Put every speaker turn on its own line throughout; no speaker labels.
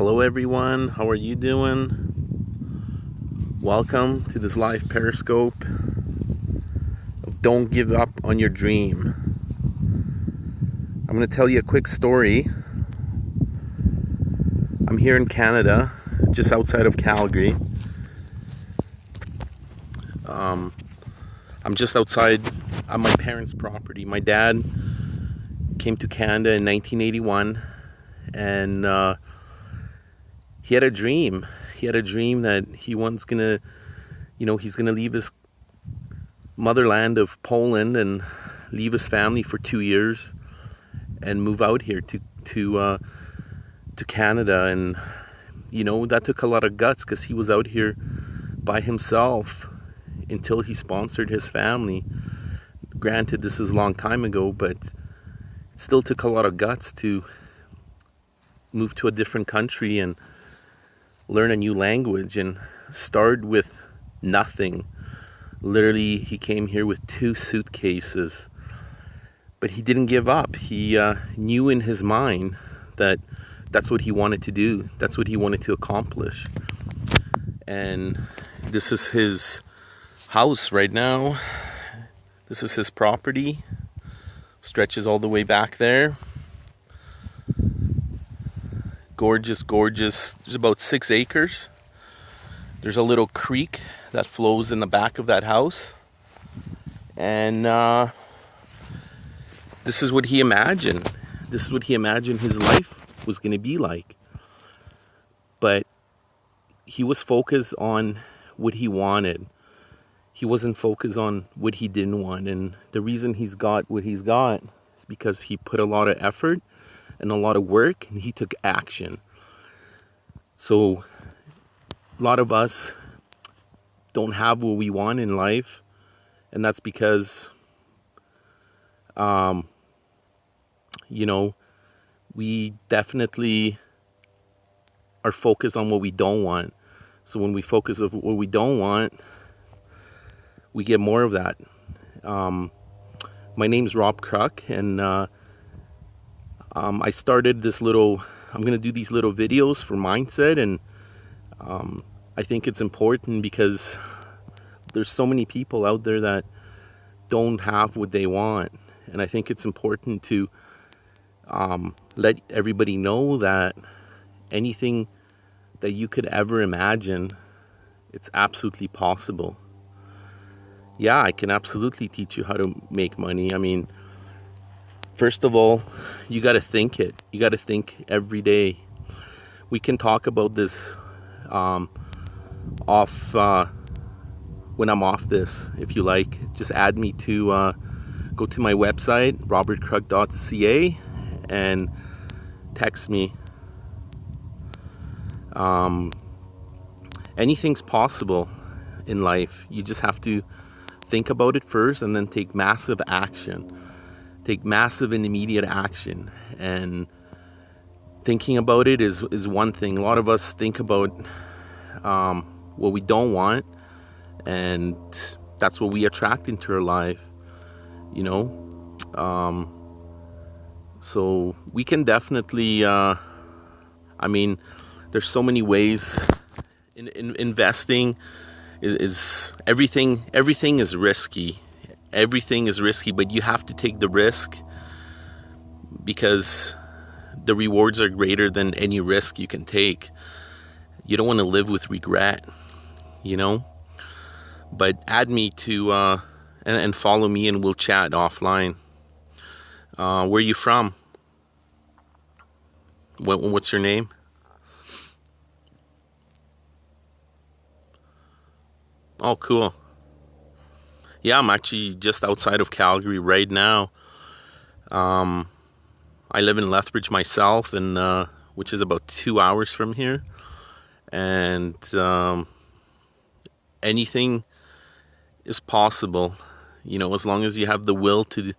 Hello everyone, how are you doing? Welcome to this live Periscope of Don't Give Up on Your Dream. I'm going to tell you a quick story. I'm here in Canada, just outside of Calgary. I'm just outside on my parents' property. My dad came to Canada in 1981 and he had a dream. He had a dream that he was gonna, he's gonna leave his motherland of Poland and leave his family for 2 years and move out here to Canada. And that took a lot of guts because he was out here by himself until he sponsored his family. Granted, this is a long time ago, but it still took a lot of guts to move to a different country and learn a new language and start with nothing. Literally, he came here with 2 suitcases, but he didn't give up. He knew in his mind that that's what he wanted to do. That's what he wanted to accomplish. And this is his house right now. This is his property. Stretches all the way back there. Gorgeous. There's about 6 acres. There's a little creek that flows in the back of that house. And this is what he imagined. This is what he imagined his life was going to be like. But he was focused on what he wanted. He wasn't focused on what he didn't want. And the reason he's got what he's got is because he put a lot of effort and a lot of work, and he took action. So a lot of us don't have what we want in life, and that's because we definitely are focused on what we don't want. So when we focus on what we don't want, we get more of that. My name's Rob Kruk, and I started this I'm going to do these little videos for mindset, and I think it's important because there's so many people out there that don't have what they want. And I think it's important to let everybody know that anything that you could ever imagine, it's absolutely possible. Yeah, I can absolutely teach you how to make money. I mean, first of all, you got to think it. You got to think every day. We can talk about this when I'm off this, if you like. Just add me to go to my website, robertkruk.ca, and text me. Anything's possible in life. You just have to think about it first and then take massive action. Take massive and immediate action. And thinking about it is one thing. A lot of us think about what we don't want, and that's what we attract into our life, so we can definitely there's so many ways in investing. Is everything is risky. Everything is risky, but you have to take the risk because the rewards are greater than any risk you can take. You don't want to live with regret, But add me to and follow me, and we'll chat offline. Where are you from? What's your name? Oh, cool. Yeah, I'm actually just outside of Calgary right now. I live in Lethbridge myself, and which is about 2 hours from here. And anything is possible, as long as you have the will to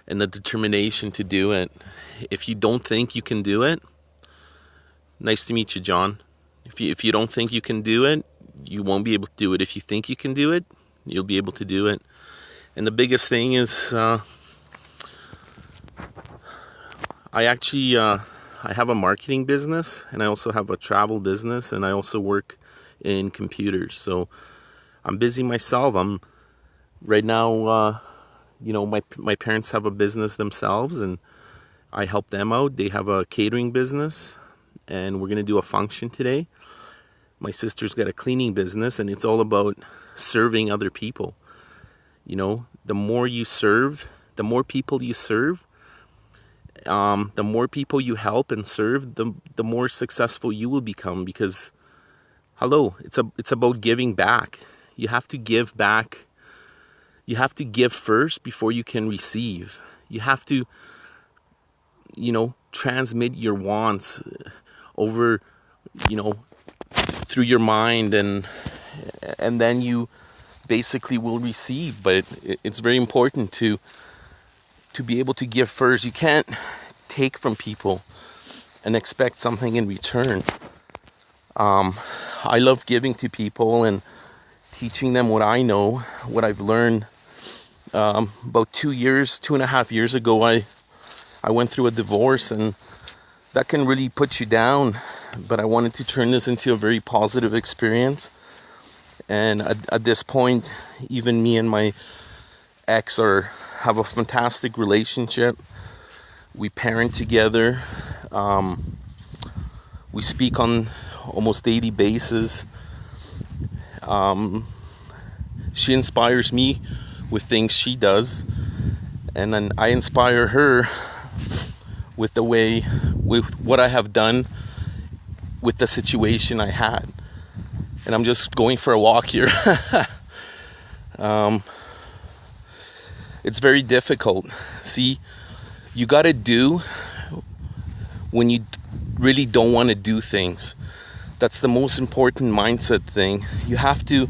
and the determination to do it. If you don't think you can do it, nice to meet you, John. If you don't think you can do it, you won't be able to do it. If you think you can do it, you'll be able to do it. And the biggest thing is I I have a marketing business, and I also have a travel business, and I also work in computers. So I'm busy myself. I'm right now, my parents have a business themselves, and I help them out. They have a catering business, and we're going to do a function today. My sister's got a cleaning business, and it's all about serving other people. The more you serve, the more people you serve, the more people you help and serve, the more successful you will become. Because, hello, it's about giving back. You have to give back. You have to give first before you can receive. You have to, transmit your wants over, through your mind, and then you basically will receive. But it's very important to be able to give first. You can't take from people and expect something in return. I love giving to people and teaching them what I know, what I've learned. About 2.5 years ago, I went through a divorce, and that can really put you down. But I wanted to turn this into a very positive experience. And at this point, even me and my ex have a fantastic relationship. We parent together. We speak on almost daily basis. She inspires me with things she does, and then I inspire her with what I have done with the situation I had. And I'm just going for a walk here. It's very difficult. See, you got to do when you really don't want to do things. That's the most important mindset thing. You have to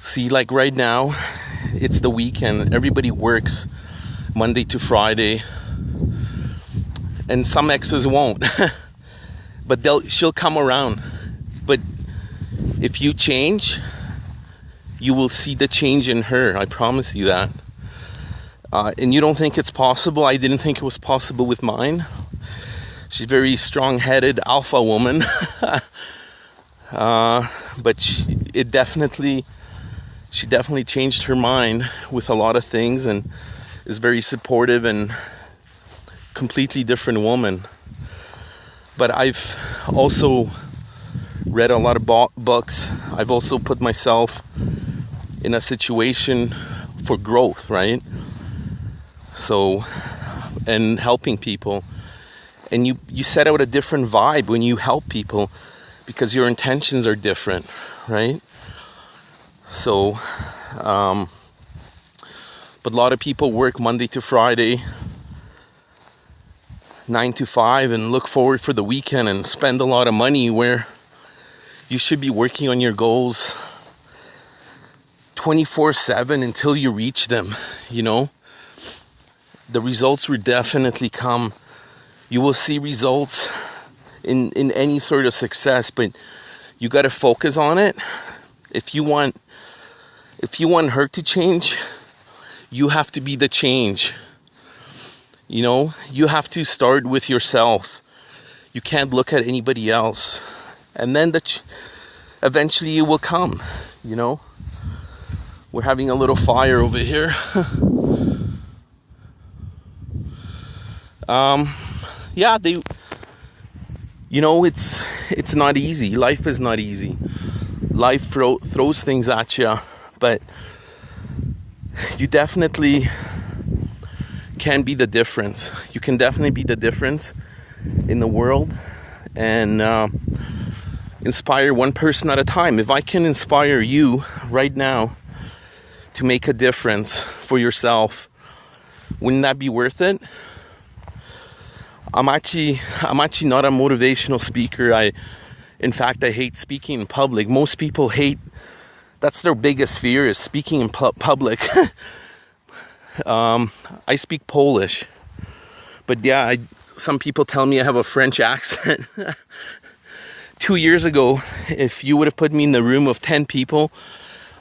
see, like right now, it's the weekend. Everybody works Monday to Friday. And some exes won't. But she'll come around. But if you change, you will see the change in her. I promise you that. And you don't think it's possible? I didn't think it was possible with mine. She's a very strong-headed alpha woman. But she definitely changed her mind with a lot of things, and is very supportive and completely different woman. But I've also read a lot of books. I've also put myself in a situation for growth, right? So, and helping people. And you set out a different vibe when you help people, because your intentions are different, right? So, but a lot of people work Monday to Friday, 9 to 5, and look forward for the weekend and spend a lot of money, where you should be working on your goals 24/7 until you reach them. The results will definitely come. You will see results in any sort of success, but you got to focus on it. If you want her to change, you have to be the change. You have to start with yourself. You can't look at anybody else. And then eventually it will come, We're having a little fire over here. Yeah, it's not easy. Life is not easy. Life throws things at you, but you definitely can be the difference. You can definitely be the difference in the world, and inspire one person at a time. If I can inspire you right now to make a difference for yourself, wouldn't that be worth it? I'm actually not a motivational speaker. In fact, I hate speaking in public. Most people that's their biggest fear, is speaking in public. I speak Polish, but yeah, some people tell me I have a French accent. 2 years ago, if you would have put me in the room of 10 people,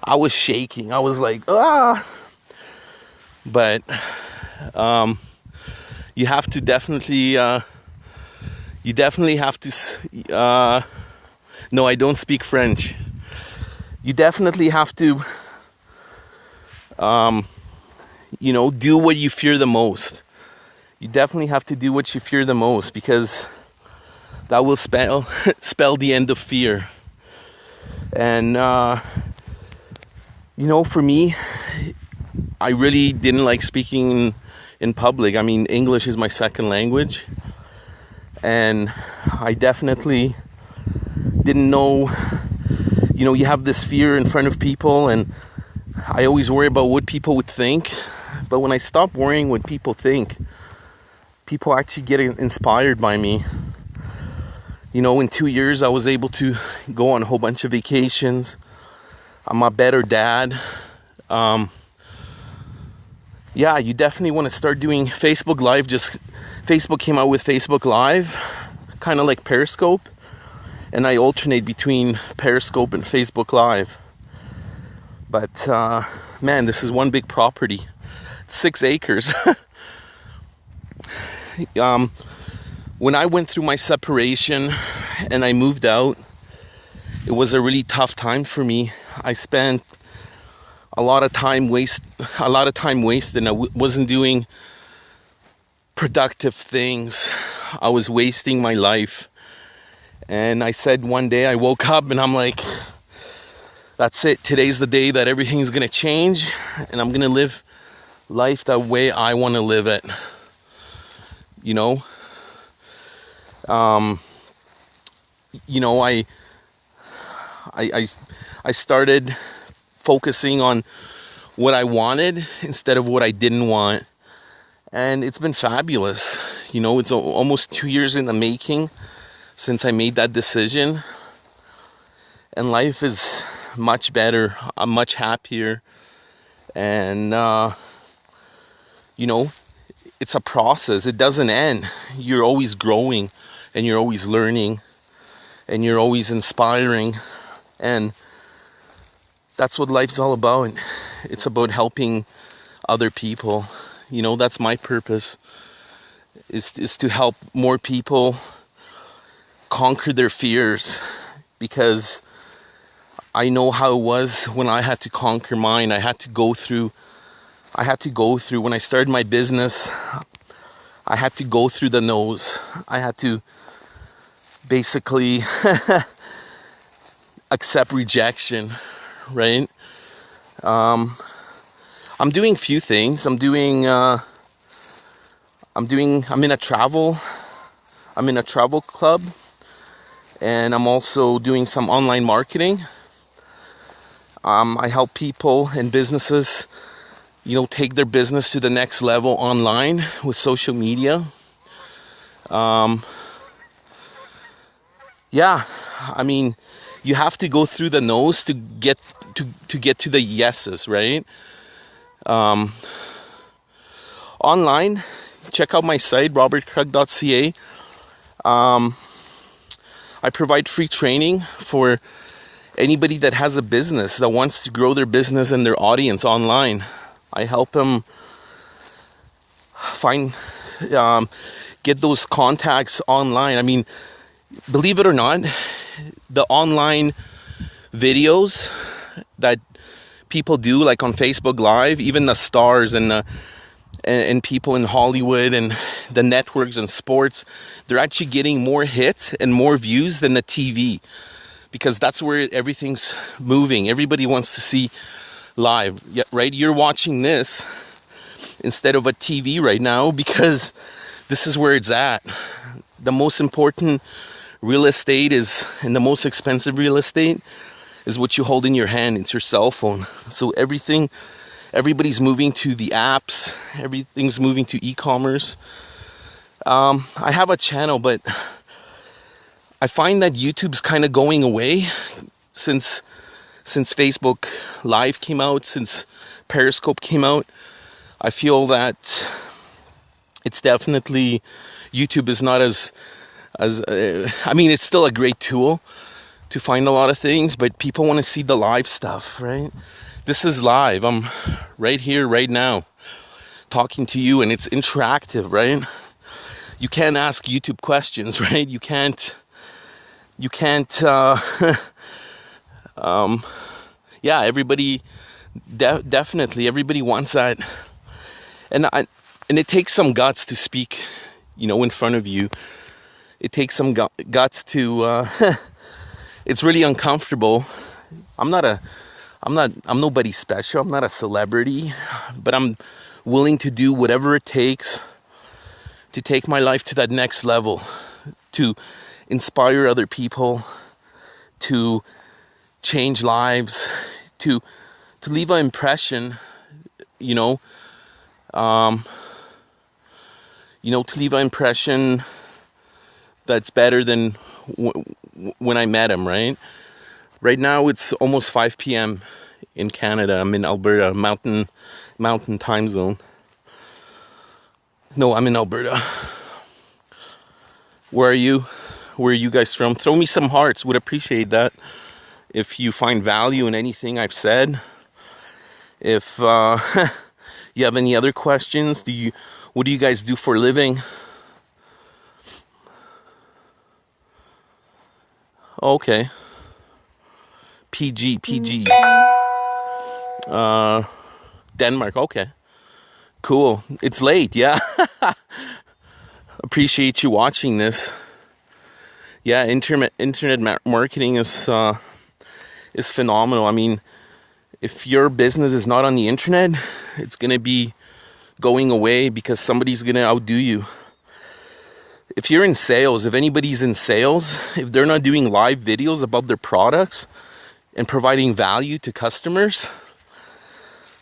I was shaking. I was like, ah. But you have to definitely You definitely have to, no, I don't speak French. You definitely have to, do what you fear the most. You definitely have to do what you fear the most, because that will spell the end of fear. And, for me, I really didn't like speaking in public. I mean, English is my second language. And I definitely didn't know, you have this fear in front of people, and I always worry about what people would think. But when I stopped worrying what people think, people actually get inspired by me. In 2 years, I was able to go on a whole bunch of vacations. I'm a better dad. You definitely want to start doing Facebook Live. Facebook came out with Facebook Live, kind of like Periscope. And I alternate between Periscope and Facebook Live. But, man, this is one big property. 6 acres. When I went through my separation and I moved out, it was a really tough time for me. I spent a lot of time wasted, and I wasn't doing productive things. I was wasting my life. And I said one day, I woke up and I'm like, that's it. Today's the day that everything's going to change, and I'm going to live life the way I want to live it. I started focusing on what I wanted instead of what I didn't want. And it's been fabulous. It's almost 2 years in the making since I made that decision. And life is much better. I'm much happier. And, it's a process. It doesn't end. You're always growing, and you're always learning, and you're always inspiring. And that's what life's all about. It's about helping other people. That's my purpose, is to help more people conquer their fears, because I know how it was when I had to conquer mine. I had to go through when I started my business. I had to go through the no's. I had to basically accept rejection, right? I'm doing few things. I'm in a travel club, and I'm also doing some online marketing. I help people and businesses, take their business to the next level online with social media. You have to go through the no's to get to the yeses, right? Online, check out my site, robertkrug.ca. I provide free training for anybody that has a business, that wants to grow their business and their audience online. I help them get those contacts online. I mean, believe it or not, the online videos that people do, like on Facebook Live, even the stars and people in Hollywood and the networks and sports, they're actually getting more hits and more views than the TV, because that's where everything's moving. Everybody wants to see live, right? You're watching this instead of a TV right now, because this is where it's at. The most important real estate and the most expensive real estate is what you hold in your hand. It's your cell phone. So everybody's moving to the apps. Everything's moving to e-commerce. I have a channel, but I find that YouTube's kind of going away since Facebook Live came out, since Periscope came out. I feel that it's definitely, YouTube is not it's still a great tool to find a lot of things, but people want to see the live stuff, right? This is live. I'm right here, right now, talking to you, and it's interactive, right? you can't ask YouTube questions, right? You can't yeah, everybody definitely everybody wants that. And it takes some guts to speak, you know, in front of you. It takes some guts to it's really uncomfortable. I'm nobody special. I'm not a celebrity, but I'm willing to do whatever it takes to take my life to that next level, to inspire other people, to change lives, to leave an impression, you know, to leave an impression that's better than when I met him, right? Right now it's almost 5 p.m. in Canada. I'm in Alberta, mountain time zone. No, I'm in Alberta. Where are you? Where are you guys from? Throw me some hearts. Would appreciate that. If you find value in anything I've said. If you have any other questions, what do you guys do for a living? Okay. PG. Denmark, okay. Cool. It's late, yeah. Appreciate you watching this. Yeah, internet marketing is phenomenal. I mean, if your business is not on the internet, it's going to be going away because somebody's going to outdo you. If you're in sales, if anybody's in sales, if they're not doing live videos about their products and providing value to customers,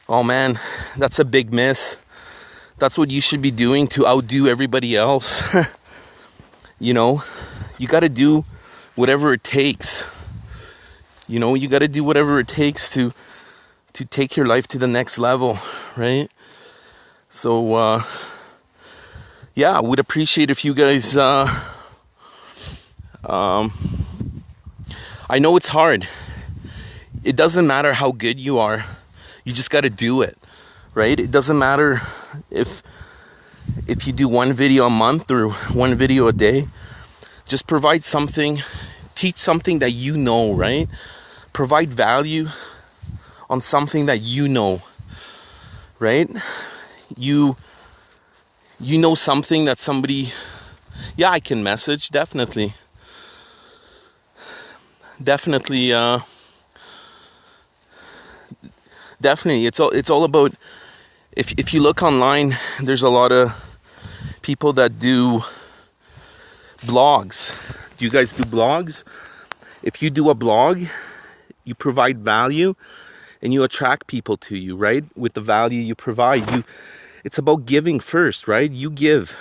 oh man, that's a big miss. That's what you should be doing to outdo everybody else. You know, you got to do whatever it takes. You know, you got to do whatever it takes to take your life to the next level, right? So, yeah, I would appreciate if you guys, I know it's hard. It doesn't matter how good you are. You just got to do it, right? It doesn't matter if you do one video a month or one video a day. Just provide something, teach something that you know, right? Provide value on something that you know, right? You know something that somebody, yeah, I can message, definitely. Definitely, it's all about, if you look online, there's a lot of people that do blogs. Do you guys do blogs? If you do a blog, you provide value and you attract people to you, right? With the value you provide, it's about giving first, right? You give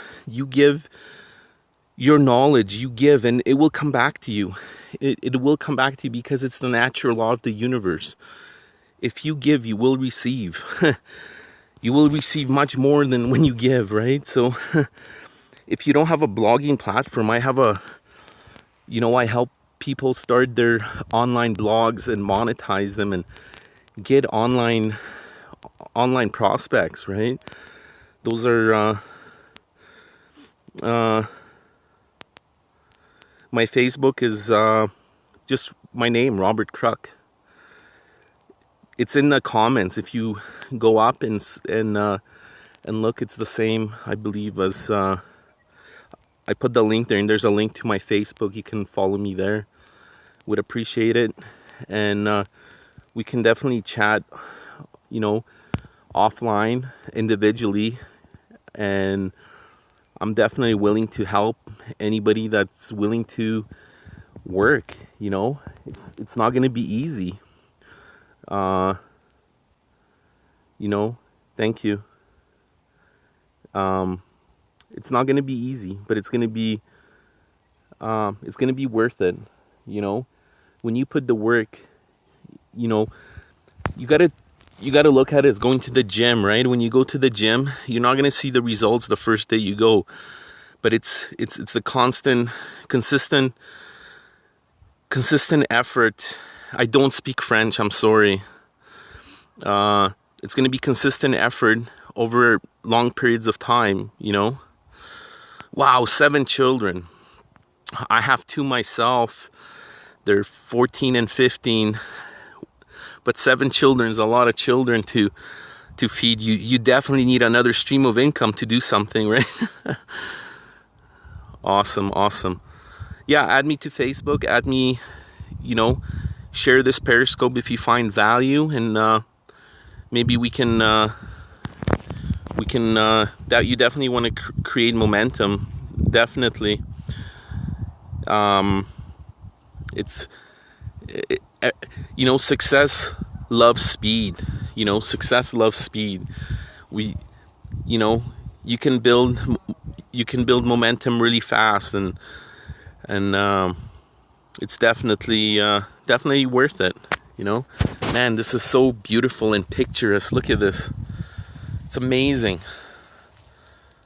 your knowledge, you give, and it will come back to you. It will come back to you because it's the natural law of the universe. If you give, you will receive. You will receive much more than when you give, right? So if you don't have a blogging platform, I help people start their online blogs and monetize them and get online prospects, right? Those are my Facebook is just my name, Robert Kruk. It's in the comments. If you go up and look, it's the same, I believe, as I put the link there, and there's a link to my Facebook. You can follow me there. Would appreciate it. And we can definitely chat, you know, offline, individually. And I'm definitely willing to help anybody that's willing to work, you know. It's not going to be easy. You know, thank you. It's not going to be easy, but it's going to be worth it, you know. When you put the work, you know, you got to look at it as going to the gym, right? When you go to the gym, you're not going to see the results the first day you go, but it's a consistent effort. I don't speak French, I'm sorry. It's going to be consistent effort over long periods of time, you know. Wow, 7 children. I have 2 myself. They're 14 and 15. But 7 children is a lot of children to feed. You definitely need another stream of income to do something, right? Awesome, awesome. Yeah, add me to Facebook. Add me, share this Periscope if you find value, and maybe we can that you definitely want to create momentum. Definitely. It's success loves speed. Success loves speed. You can build momentum really fast, and it's definitely worth it. Man, this is so beautiful and picturesque. Look at this. It's amazing.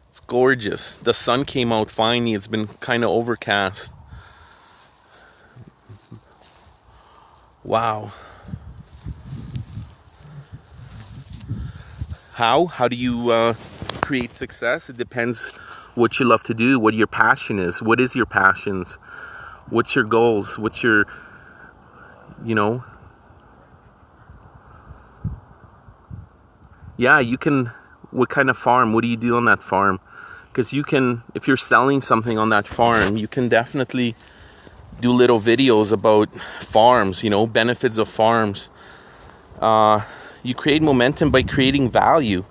It's gorgeous. The sun came out finally. It's been kind of overcast. Wow. How do you create success? It depends what you love to do, what your passion is. What is your passions? What's your goals? What's your, yeah, you can, what kind of farm? What do you do on that farm? Because if you're selling something on that farm, you can definitely do little videos about farms, benefits of farms. You create momentum by creating value.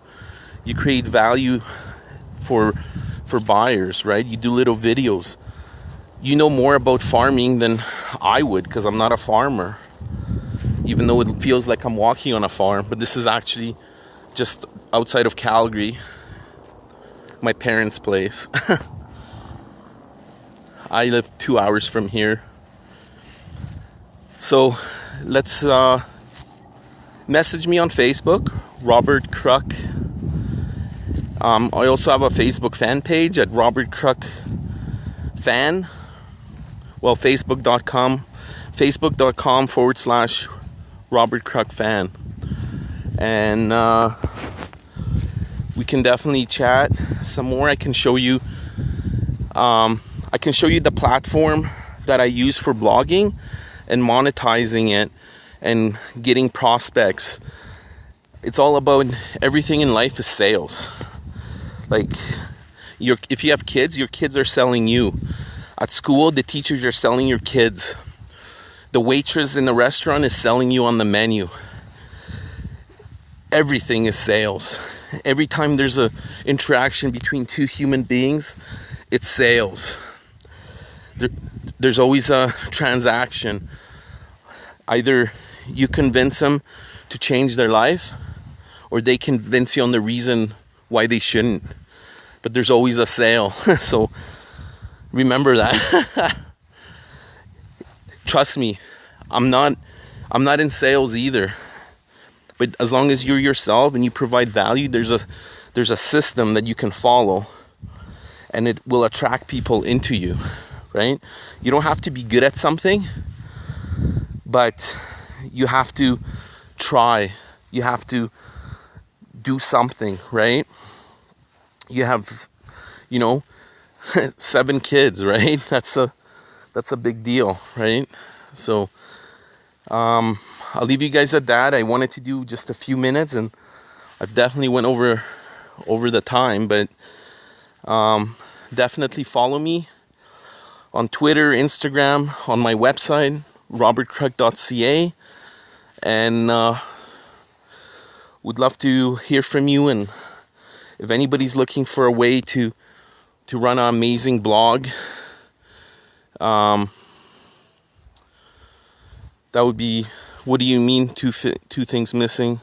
You create value for buyers, right? You do little videos. You know more about farming than I would, because I'm not a farmer, even though it feels like I'm walking on a farm. But this is actually just outside of Calgary, my parents' place. I live 2 hours from here. So let's message me on Facebook, Robert Kruk. I also have a Facebook fan page at Robert Kruk Fan. Well, facebook.com /Robert Kruk Fan. And we can definitely chat some more. I can show you the platform that I use for blogging and monetizing it and getting prospects. It's all about, everything in life is sales. Like, if you have kids, your kids are selling you. At school, the teachers are selling your kids. The waitress in the restaurant is selling you on the menu. Everything is sales. Every time there's a interaction between two human beings, it's sales. There's always a transaction. Either you convince them to change their life, or they convince you on the reason why they shouldn't. But there's always a sale. So remember that. Trust me, I'm not in sales either. But as long as you're yourself and you provide value, there's a system that you can follow, and it will attract people into you, right? You don't have to be good at something, but you have to try. You have to do something, right? You have, 7 kids, right? That's a big deal, right? So I'll leave you guys at that. I wanted to do just a few minutes, and I've definitely went over the time, but definitely follow me on Twitter, Instagram, on my website, robertkruk.ca, and would love to hear from you. And if anybody's looking for a way to run an amazing blog, that would be, what do you mean two things missing?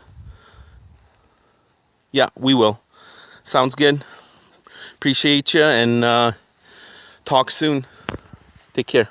Yeah, we will. Sounds good. Appreciate you, and talk soon. Take care.